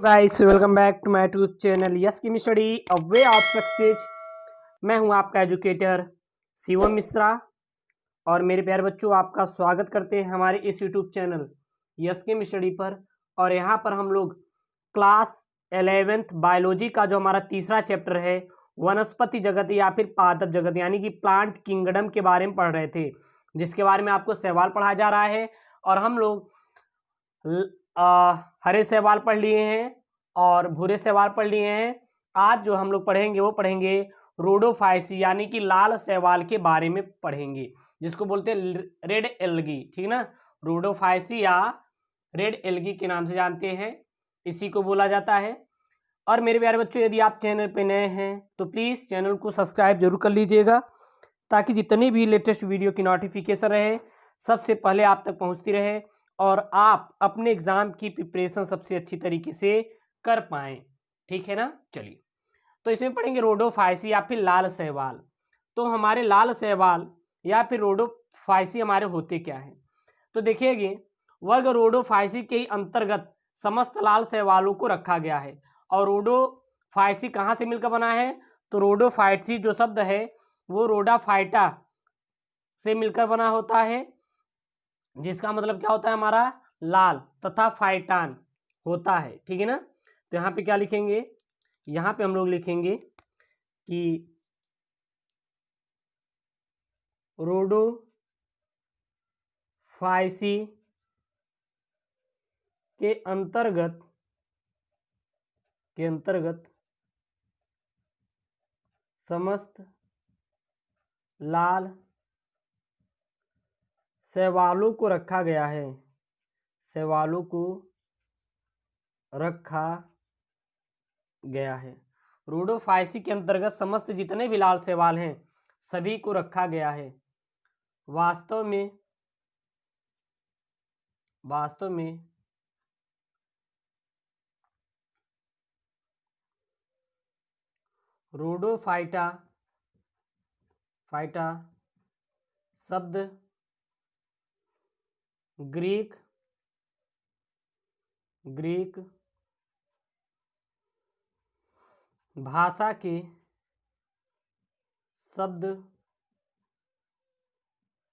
Guys welcome back to my YouTube channel yes की study a way of success. मैं हूं आपका educator Shivam Mishra और मेरे प्यारे बच्चों आपका स्वागत करते हैं हमारे इस यूट्यूब चैनल यस की स्टडी पर। और यहां पर हम लोग क्लास 11th बायोलॉजी का जो हमारा तीसरा चैप्टर है वनस्पति जगत या फिर पादप जगत यानी कि प्लांट किंगडम के बारे में पढ़ रहे थे, जिसके बारे में आपको सवाल पढ़ाया जा रहा है। और हम लोग हरे सवाल पढ़ लिए हैं और भूरे सवाल पढ़ लिए हैं। आज जो हम लोग पढ़ेंगे वो पढ़ेंगे रोडोफाइसी यानी कि लाल शैवाल के बारे में पढ़ेंगे, जिसको बोलते हैं रेड एल्गी। ठीक ना, रोडोफाइसी या रेड एल्गी के नाम से जानते हैं, इसी को बोला जाता है। और मेरे प्यारे बच्चों, यदि आप चैनल पे नए हैं तो प्लीज़ चैनल को सब्सक्राइब जरूर कर लीजिएगा, ताकि जितनी भी लेटेस्ट वीडियो की नोटिफिकेशन रहे सबसे पहले आप तक पहुंचती रहे और आप अपने एग्ज़ाम की प्रिपरेशन सबसे अच्छी तरीके से कर पाएँ। ठीक है ना, चलिए तो इसमें पढ़ेंगे रोडोफाइसी या फिर लाल शैवाल। तो हमारे लाल शैवाल या फिर रोडोफाइसी हमारे होते क्या हैं, तो देखिएगे वर्ग रोडोफाइसी के अंतर्गत समस्त लाल शैवालों को रखा गया है। और रोडोफाइसी कहाँ से मिलकर बना है, तो रोडोफाइसी जो शब्द है वो रोडाफाइटा से मिलकर बना होता है, जिसका मतलब क्या होता है हमारा लाल, तथा फाइटान होता है। ठीक है ना, तो यहाँ पे क्या लिखेंगे, यहाँ पे हम लोग लिखेंगे कि रोडोफाइसी के अंतर्गत समस्त लाल शैवालों को रखा गया है, शैवालों को रखा गया है। रोडोफाइसी के अंतर्गत समस्त जितने भी लाल शैवाल हैं सभी को रखा गया है। वास्तव में रोडोफाइटा शब्द ग्रीक भाषा के शब्द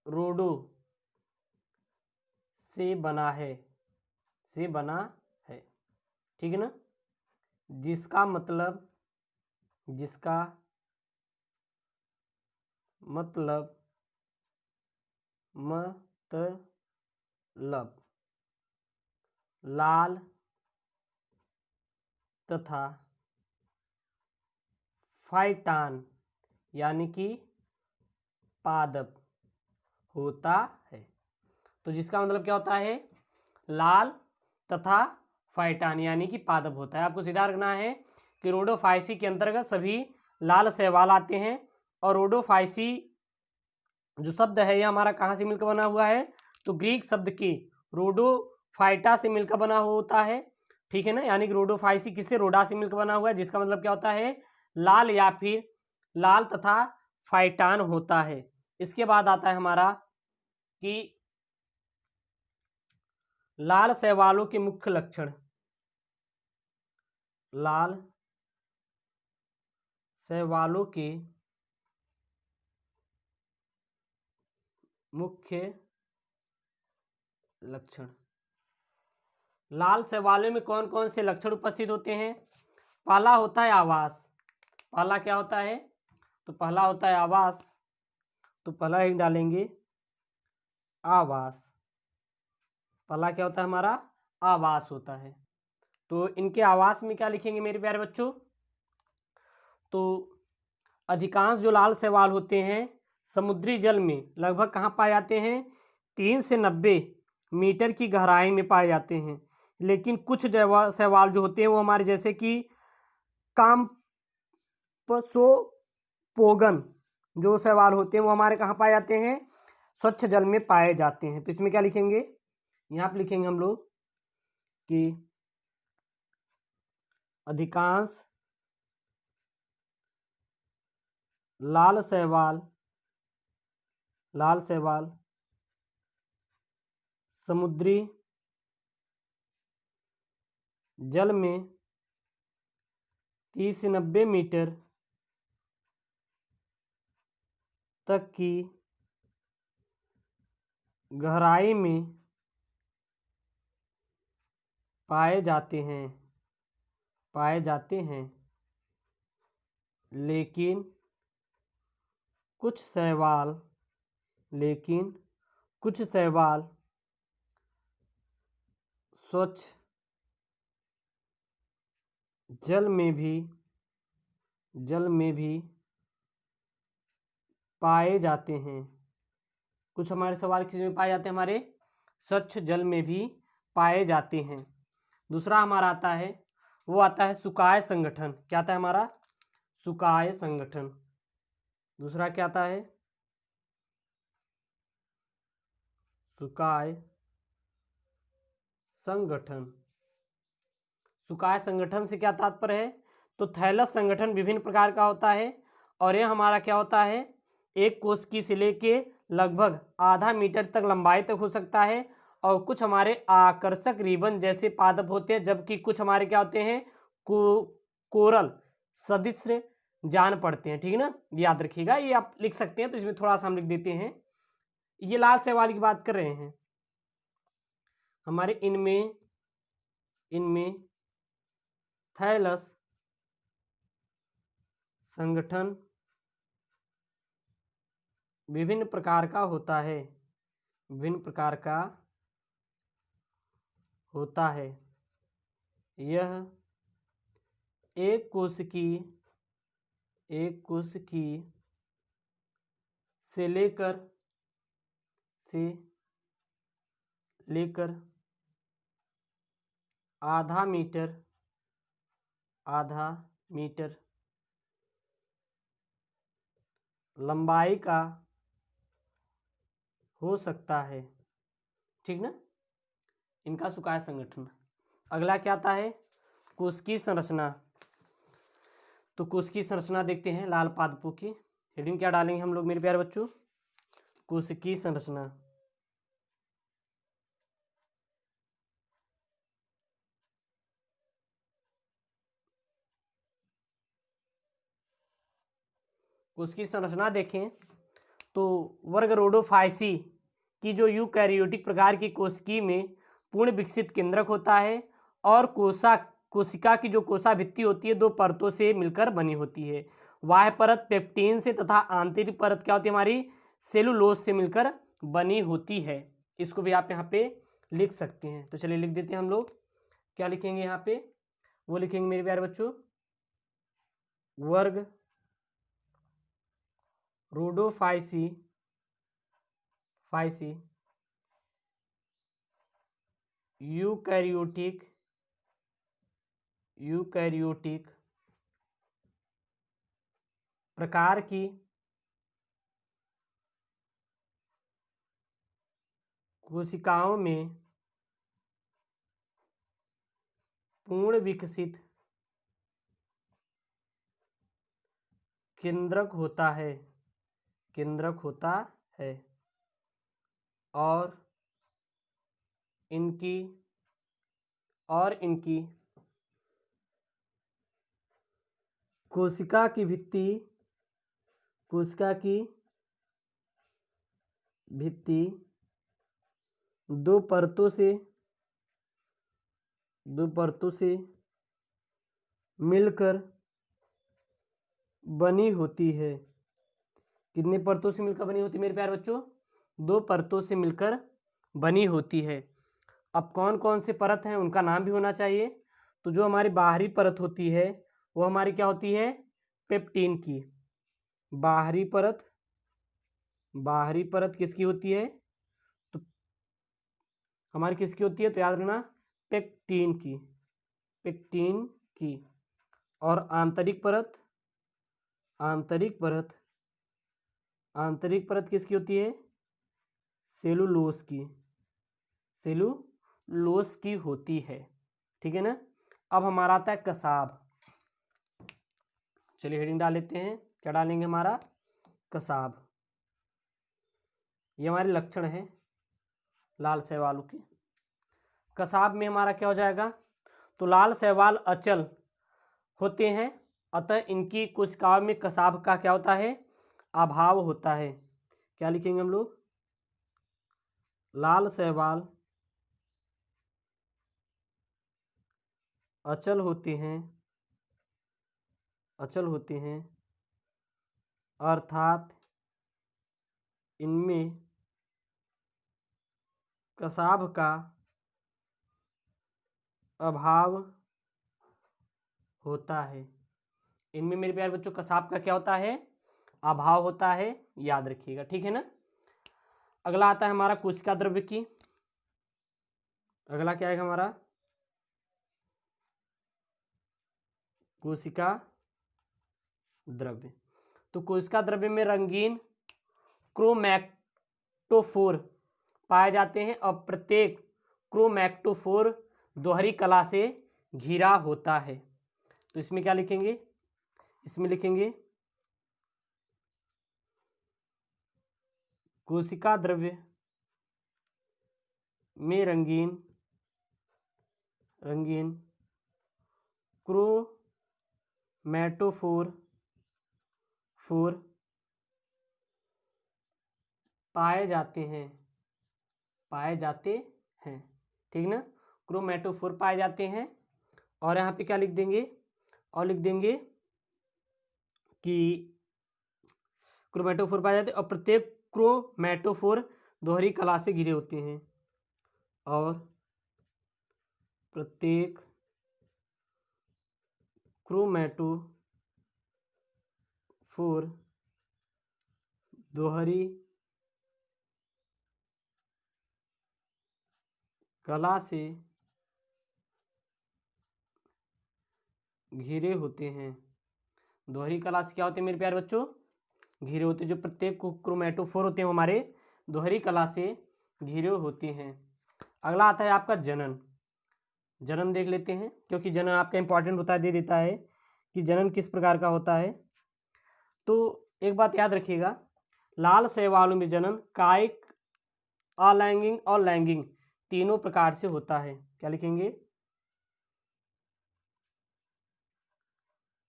रोडो से बना है, ठीक है ना, जिसका मतलब लाल तथा फाइटान यानी कि पादप होता है। तो जिसका मतलब क्या होता है, लाल तथा फाइटान यानी कि पादप होता है। आपको सीधा रखना है कि रोडोफाइसी के अंतर्गत सभी लाल शैवाल आते हैं। और रोडोफाइसी जो शब्द है यह हमारा कहाँ से मिलकर बना हुआ है, तो ग्रीक शब्द के रोडोफाइटा से मिलकर बना होता है। ठीक है ना, यानी कि रोडोफाइसी किससे, रोडा से मिलकर बना हुआ है, जिसका मतलब क्या होता है लाल या फिर लाल तथा फाइटान होता है। इसके बाद आता है हमारा कि लाल शैवालों के मुख्य लक्षण। लाल शैवालों के मुख्य लक्षण। लाल शैवालों में कौन कौन से लक्षण उपस्थित होते हैं, पहला होता है आवास। पहला क्या होता है, तो पहला होता है आवास, तो पहला ही डालेंगे आवास। पहला क्या होता है हमारा आवास होता है। तो इनके आवास में क्या लिखेंगे मेरे प्यारे बच्चों, तो अधिकांश जो लाल शैवाल होते हैं समुद्री जल में लगभग कहाँ पाए जाते हैं, 3 से 90 मीटर की गहराई में पाए जाते हैं। लेकिन कुछ शैवाल जो होते हैं वो हमारे जैसे कि काम्पसोपोगन जो शैवाल होते हैं वो हमारे कहाँ पाए जाते हैं, स्वच्छ जल में पाए जाते हैं। तो इसमें क्या लिखेंगे, यहाँ पे लिखेंगे हम लोग कि अधिकांश लाल शैवाल समुद्री जल में 30 से 90 मीटर तक की गहराई में पाए जाते हैं लेकिन कुछ शैवाल स्वच्छ जल में भी पाए जाते हैं। कुछ हमारे सवाल किस में पाए जाते हैं? हमारे स्वच्छ जल में भी पाए जाते हैं। दूसरा हमारा आता है, वो आता है सुकाय संगठन। क्या आता है हमारा? सुकाय संगठन। दूसरा क्या आता है? सुकाय संगठन। सुकाय संगठन से क्या तात्पर्य है? तो थैलस संगठन विभिन्न प्रकार का होता है और यह हमारा क्या होता है? एक कोश की सिले के लगभग आधा मीटर तक लंबाई तक हो सकता है और कुछ हमारे आकर्षक रिबन जैसे पादप होते हैं, जबकि कुछ हमारे क्या होते हैं? कोरल सदृश जान पड़ते हैं। ठीक है ना, याद रखिएगा, ये आप लिख सकते हैं, तो इसमें थोड़ा सा हम लिख देते हैं। ये लाल शैवाल की बात कर रहे हैं हमारे। इनमें थैलस संगठन विभिन्न प्रकार का होता है। यह एक कोश की से लेकर आधा मीटर लंबाई का हो सकता है। ठीक ना, इनका सुकाय संगठन। अगला क्या आता है? कोशिकीय संरचना। तो कोशिकीय संरचना देखते हैं लाल पादपों की। हेडिंग क्या डालेंगे हम लोग मेरे प्यारे बच्चों? कोशिकीय संरचना। कोशिकीय संरचना देखें तो वर्ग रोडोफाइसी की जो यूकैरियोटिक प्रकार की कोशिकी में पूर्ण विकसित केंद्रक होता है और कोशिका की जो कोशाभित्ति होती है दो परतों से मिलकर बनी होती है। बाह्य परत पेप्टीन से तथा आंतरिक परत क्या होती है? हमारी सेलुलोज से मिलकर बनी होती है। इसको भी आप यहाँ पे लिख सकते हैं। तो चलिए लिख देते हैं हम लोग। क्या लिखेंगे यहाँ पे? वो लिखेंगे मेरे प्यारे बच्चों, वर्ग रोडोफाइसी यूकैरियोटिक प्रकार की कोशिकाओं में पूर्ण विकसित केंद्रक होता है और इनकी कोशिका की भित्ति दो परतों से मिलकर बनी होती है। कितनी परतों से मिलकर बनी होती है मेरे प्यारे बच्चों? दो परतों से मिलकर बनी होती है। अब कौन कौन से परत हैं उनका नाम भी होना चाहिए। तो जो हमारी बाहरी परत होती है वो हमारी क्या होती है? पेप्टीन की। बाहरी परत किसकी होती है? तो हमारी किसकी होती है? तो याद रखना, पेक्टीन की। और आंतरिक परत किसकी होती है? सेलुलोज की होती है। ठीक है ना। अब हमारा आता है कसाब। चलिए हेडिंग डाल लेते हैं। क्या डालेंगे? हमारा कसाब। ये हमारे लक्षण हैं लाल शैवालों के। कसाब में हमारा क्या हो जाएगा? तो लाल शैवाल अचल होते हैं अतः इनकी कोशिकाओं में कसाब का क्या होता है, अभाव होता है। क्या लिखेंगे हम लोग, लाल शैवाल अचल होते हैं, अचल होते हैं, अर्थात इनमें कसाब का अभाव होता है। इनमें मेरे प्यारे बच्चों कसाब का क्या होता है, अभाव होता है, याद रखिएगा, ठीक है ना। अगला आता है हमारा कोशिका द्रव्य की। अगला क्या है हमारा, कोशिका द्रव्य। तो कोशिका द्रव्य में रंगीन क्रोमैटोफोर पाए जाते हैं और प्रत्येक क्रोमैटोफोर दोहरी कला से घिरा होता है। तो इसमें क्या लिखेंगे, इसमें लिखेंगे कोशिका द्रव्य में रंगीन क्रोमैटोफोर पाए जाते हैं, ठीक ना, क्रोमैटोफोर पाए जाते हैं। और यहाँ पे क्या लिख देंगे, और लिख देंगे कि क्रोमैटोफोर पाए जाते हैं और प्रत्येक क्रोमैटोफोर दोहरी कला से घिरे होते हैं, और प्रत्येक क्रोमैटोफोर दोहरी कला से घिरे होते हैं। दोहरी कला से क्या होते हैं मेरे प्यारे बच्चों, घिरे होते हैं। जो प्रत्येक क्रोमैटोफोर होते हैं हमारे दोहरी कला से घिरे होते हैं। अगला आता है आपका जनन। जनन देख लेते हैं, क्योंकि जनन आपका इंपॉर्टेंट होता है, दे देता है कि जनन किस प्रकार का होता है। तो एक बात याद रखिएगा, लाल शैवालों में जनन कायिक, अलैंगिक और लैंगिक तीनों प्रकार से होता है। क्या लिखेंगे,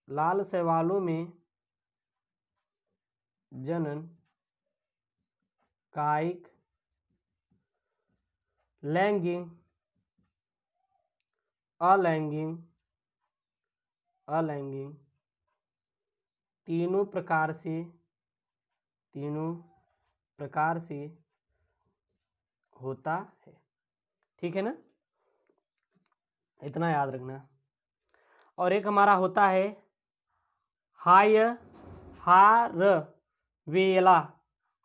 लाल शैवालों में जनन कायिक, लैंगिक, अलैंगिक तीनों प्रकार से होता है, ठीक है ना, इतना याद रखना। और एक हमारा होता है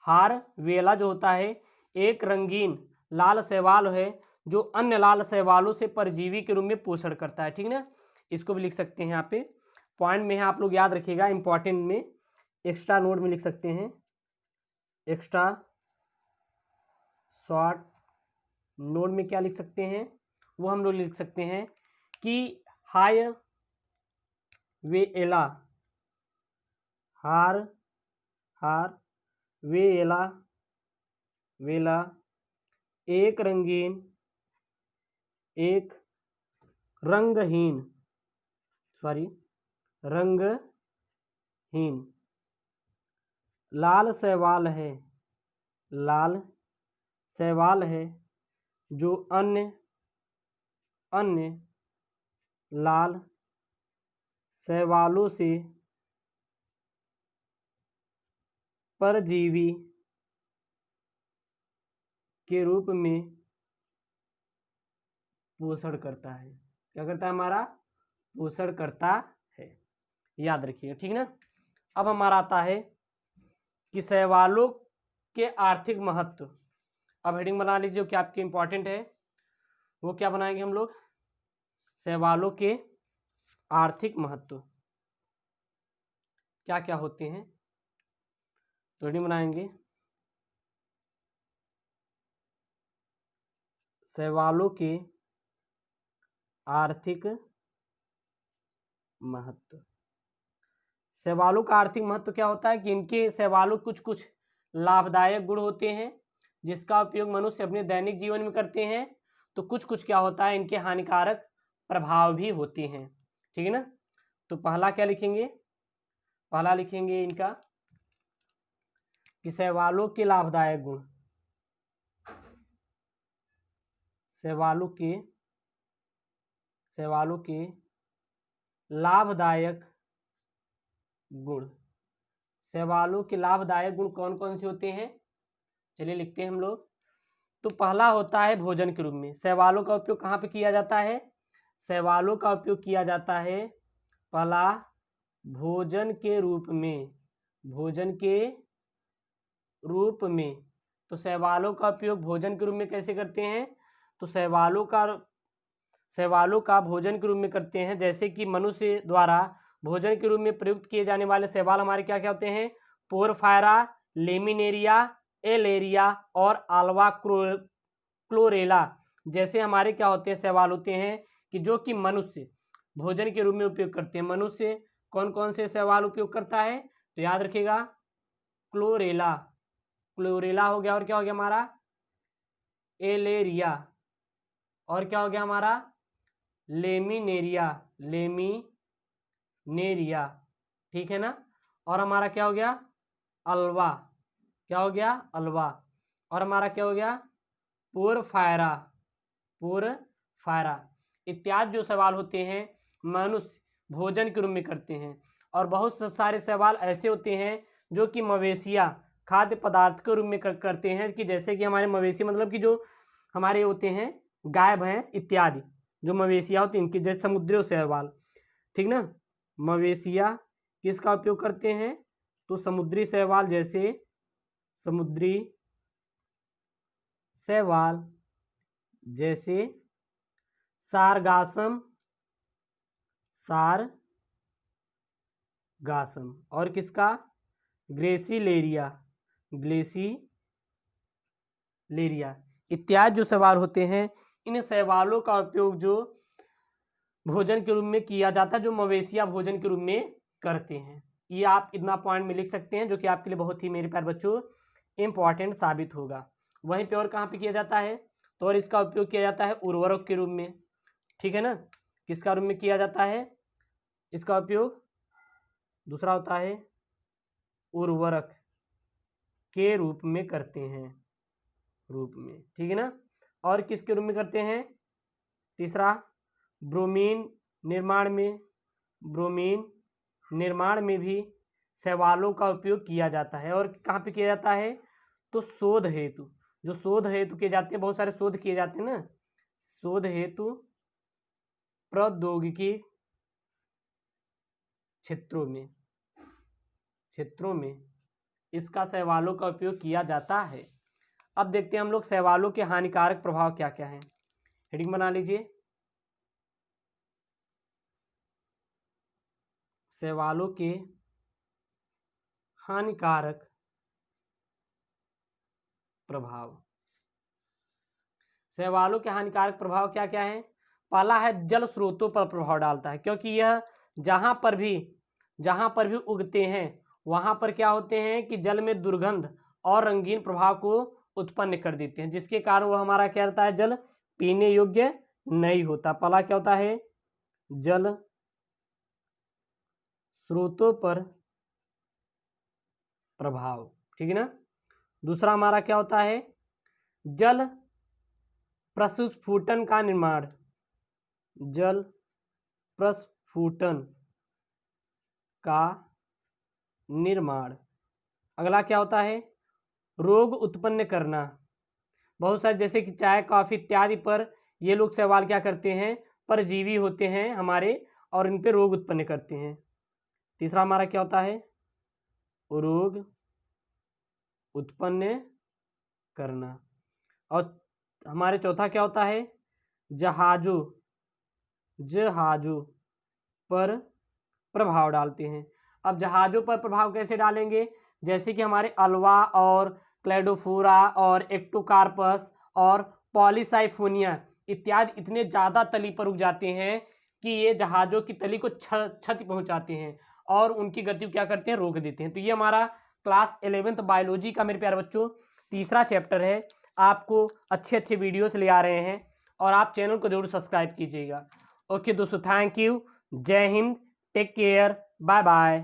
हारवेला जो होता है एक रंगीन लाल शैवाल है जो अन्य लाल शैवालों से परजीवी के रूप में पोषण करता है, ठीक ना। इसको भी लिख सकते हैं, यहाँ पे पॉइंट में है, आप लोग याद रखिएगा, इंपॉर्टेंट में एक्स्ट्रा नोट में लिख सकते हैं, एक्स्ट्रा शॉर्ट नोट में क्या लिख सकते हैं, वो हम लोग लिख सकते हैं कि हारवेला एक रंगहीन लाल शैवाल है जो अन्य लाल शैवालों से परजीवी के रूप में पोषण करता है। क्या करता है, हमारा पोषण करता है, याद रखिएगा, ठीक ना। अब हमारा आता है कि शैवालों के आर्थिक महत्व। अब हेडिंग बना लीजिए, क्या आपके इंपॉर्टेंट है, वो क्या बनाएंगे हम लोग, शैवालों के आर्थिक महत्व क्या क्या होते हैं, तो हेडिंग बनाएंगे शैवालों के आर्थिक महत्व। शैवालों का आर्थिक महत्व क्या होता है कि इनके शैवालों कुछ लाभदायक गुण होते हैं जिसका उपयोग मनुष्य अपने दैनिक जीवन में करते हैं, तो कुछ क्या होता है, इनके हानिकारक प्रभाव भी होते हैं, ठीक है ना। तो पहला क्या लिखेंगे, पहला लिखेंगे इनका कि शैवालों के लाभदायक गुण, शैवालों के लाभदायक गुण। शैवालों के लाभदायक गुण कौन कौन से होते हैं, चलिए लिखते हैं हम लोग। तो पहला होता है भोजन के रूप में। शैवालों का उपयोग कहाँ पे किया जाता है, शैवालों का उपयोग किया जाता है पहला भोजन के रूप में, भोजन के रूप में। तो शैवालों का उपयोग भोजन के रूप में कैसे करते हैं, तो शैवालों का भोजन के रूप में करते हैं। जैसे कि मनुष्य द्वारा भोजन के रूप में प्रयुक्त किए जाने वाले शैवाल हमारे क्या क्या होते हैं, पोरफायरा, लेमिनेरिया, एलेरिया और आल्वा क्लोरेला जैसे हमारे क्या होते हैं, शैवाल होते हैं कि जो कि मनुष्य भोजन के रूप में उपयोग करते हैं। मनुष्य कौन कौन से शैवाल उपयोग करता है, तो याद रखिएगा क्लोरेला, क्लोरेला हो गया, और क्या हो गया हमारा एलेरिया, और क्या हो गया हमारा लेमिनेरिया, लेमिनेरिया, ठीक है ना। और हमारा क्या हो गया अल्वा, क्या हो गया अल्वा, और हमारा क्या हो गया पोरफायरा, पोरफायरा इत्यादि जो सवाल होते हैं मनुष्य भोजन के रूप में करते हैं। और बहुत सारे सवाल ऐसे होते हैं जो कि मवेशियाँ खाद्य पदार्थ के रूप में करते हैं, कि जैसे कि हमारे मवेशी मतलब कि जो हमारे होते हैं गाय भैंस इत्यादि जो मवेशियाँ होती हैं इनकी, जैसे समुद्री शैवाल, ठीक ना। मवेशियाँ किसका उपयोग करते हैं, तो समुद्री शैवाल, जैसे समुद्री शैवाल जैसे सारगासम, सारगासम, और किसका ग्रेसिलेरिया, ग्लेसिलेरिया इत्यादि जो शैवाल होते हैं, इन शैवालों का उपयोग जो भोजन के रूप में किया जाता है, जो मवेशियाँ भोजन के रूप में करते हैं। ये आप इतना पॉइंट में लिख सकते हैं जो कि आपके लिए बहुत ही मेरे प्यारे बच्चों इम्पॉर्टेंट साबित होगा। वहीं पे और कहाँ पे किया जाता है, तो और इसका उपयोग किया जाता है उर्वरक के रूप में, ठीक है ना। किसका रूप में किया जाता है इसका उपयोग, दूसरा होता है उर्वरक के रूप में करते हैं, रूप में, ठीक है ना। और किसके रूप में करते हैं, तीसरा ब्रोमीन निर्माण में, ब्रोमीन निर्माण में भी शैवालों का उपयोग किया जाता है। और कहाँ पे किया जाता है, तो शोध हेतु, जो शोध हेतु किए जाते हैं, बहुत सारे शोध किए जाते हैं ना, शोध हेतु प्रौद्योगिकी क्षेत्रों में इसका शैवालों का उपयोग किया जाता है। अब देखते हैं हम लोग शैवालों के हानिकारक प्रभाव क्या क्या हैं। हेडिंग बना लीजिए, शैवालों के हानिकारक प्रभाव। शैवालों के हानिकारक प्रभाव क्या क्या हैं, पहला है जल स्रोतों पर प्रभाव डालता है, क्योंकि यह जहाँ पर भी उगते हैं वहाँ पर क्या होते हैं कि जल में दुर्गंध और रंगीन प्रभाव को उत्पन्न कर देते हैं, जिसके कारण वह हमारा क्या रहता है, जल पीने योग्य नहीं होता। पहला क्या होता है जल स्रोतों पर प्रभाव, ठीक है ना। दूसरा हमारा क्या होता है जल प्रस्फुटन का निर्माण, जल प्रस्फुटन का निर्माण। अगला क्या होता है रोग उत्पन्न करना, बहुत सारे जैसे कि चाय कॉफी इत्यादि पर ये लोग शैवाल क्या करते हैं, परजीवी होते हैं हमारे, और इन पे रोग उत्पन्न करते हैं। तीसरा हमारा क्या होता है रोग उत्पन्न करना। और हमारे चौथा क्या होता है जहाजों पर प्रभाव डालते हैं। अब जहाजों पर प्रभाव कैसे डालेंगे, जैसे कि हमारे अल्वा और क्लेडोफोरा और एक्टोकार्पस और पॉलीसाइफोनिया इत्यादि इतने ज़्यादा तली पर उग जाते हैं कि ये जहाज़ों की तली को क्षति पहुंचाते हैं और उनकी गति को क्या करते हैं रोक देते हैं। तो ये हमारा क्लास 11th बायोलॉजी का मेरे प्यारे बच्चों तीसरा चैप्टर है। आपको अच्छे अच्छे वीडियोस ले आ रहे हैं और आप चैनल को जरूर सब्सक्राइब कीजिएगा। ओके दोस्तों, थैंक यू, जय Hind, take care, bye bye.